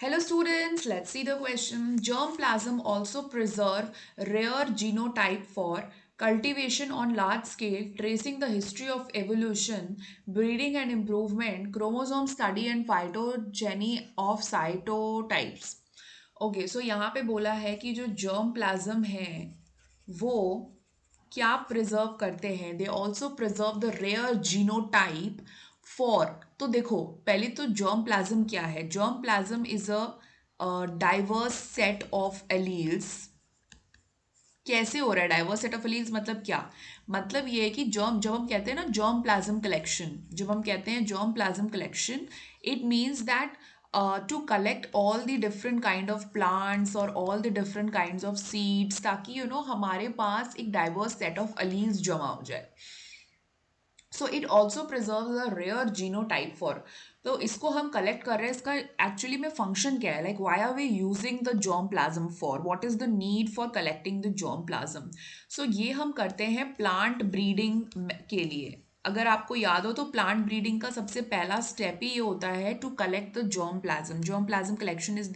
Hello students, let's see the question. Germplasm also preserve rare genotype for cultivation on large scale, tracing the history of evolution, breeding and improvement, chromosome study and phytogeny of cytotypes. Okay so यहाँ पे बोला है कि जो germ plasm है वो क्या preserve करते हैं. They also preserve the rare genotype for. तो देखो पहले तो जर्म प्लाज्म क्या है. Germplasm is a diverse set of alleles. कैसे हो रहा है डाइवर्स सेट ऑफ एलील्स मतलब क्या. मतलब ये है कि जर्म जब हम कहते हैं ना जर्म प्लाज्म कलेक्शन, जब हम कहते हैं germ plasm collection, it means that to collect all the different kind of plants or all the different kinds of seeds ताकि हमारे पास एक diverse set of alleles जमा हो जाए. So it also preserve a rare genotype for. तो इसको हम collect कर रहे हैं. इसका एक्चुअली में फंक्शन क्या है, like why are we using the germplasm for, what is the need for collecting the germplasm. So ये हम करते हैं प्लांट ब्रीडिंग के लिए. अगर आपको याद हो तो प्लांट ब्रीडिंग का सबसे पहला स्टेप ही ये होता है to collect the germplasm. Germplasm collection is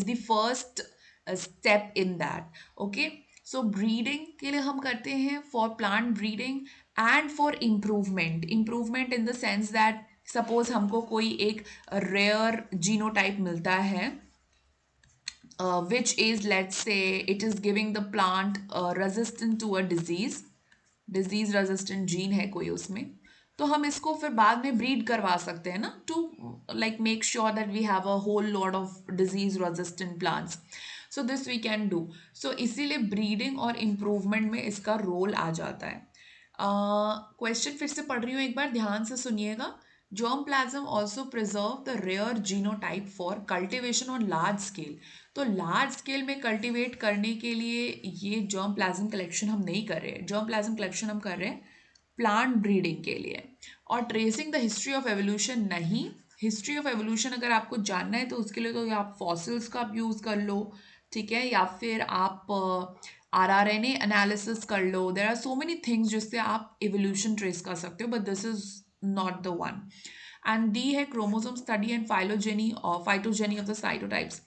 the first step in that. Okay so breeding के लिए हम करते हैं for plant breeding and for improvement. Improvement in the sense that suppose हमको कोई एक रेयर जीनोटाइप मिलता है which is, let's say, it is giving the plant resistant to a disease resistant gene है कोई उसमें. तो हम इसको फिर बाद में ब्रीड करवा सकते हैं ना, to like make sure that we have a whole lot of disease resistant plants. So this we can do. So इसीलिए ब्रीडिंग और इम्प्रूवमेंट में इसका रोल आ जाता है. क्वेश्चन फिर से पढ़ रही हूँ, एक बार ध्यान से सुनिएगा. Germplasm also preserve the rare genotype for cultivation on large scale. तो लार्ज स्केल में कल्टीवेट करने के लिए ये जर्म प्लाज्म कलेक्शन हम नहीं कर रहे हैं. जर्म प्लाज्म कलेक्शन हम कर रहे हैं प्लांट ब्रीडिंग के लिए. और tracing the history of evolution नहीं. हिस्ट्री ऑफ एवोल्यूशन अगर आपको जानना है तो उसके लिए तो आप फॉसिल्स का यूज़ कर लो, ठीक है, या फिर आप RRNA एनालिसिस कर लो. There are so many things जिससे आप एवोल्यूशन ट्रेस कर सकते हो, but this is not the one. And D है क्रोमोसोम स्टडी एंड फाइलोजेनी और फाइटोजेनी ऑफ द साइटोटाइप्स.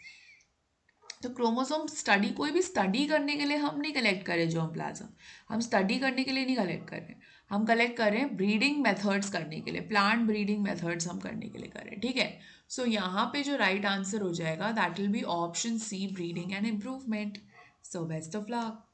तो क्रोमोसोम स्टडी, कोई भी स्टडी करने के लिए हम नहीं कलेक्ट करें जर्म प्लाज्म. हम स्टडी करने के लिए नहीं कलेक्ट कर रहे. हम कलेक्ट कर रहे हैं ब्रीडिंग मेथड्स करने के लिए, प्लांट ब्रीडिंग मेथड्स हम करने के लिए कर रहे हैं, ठीक है. सो यहाँ पे जो राइट आंसर हो जाएगा that will be option C, breeding and improvement. So best of luck.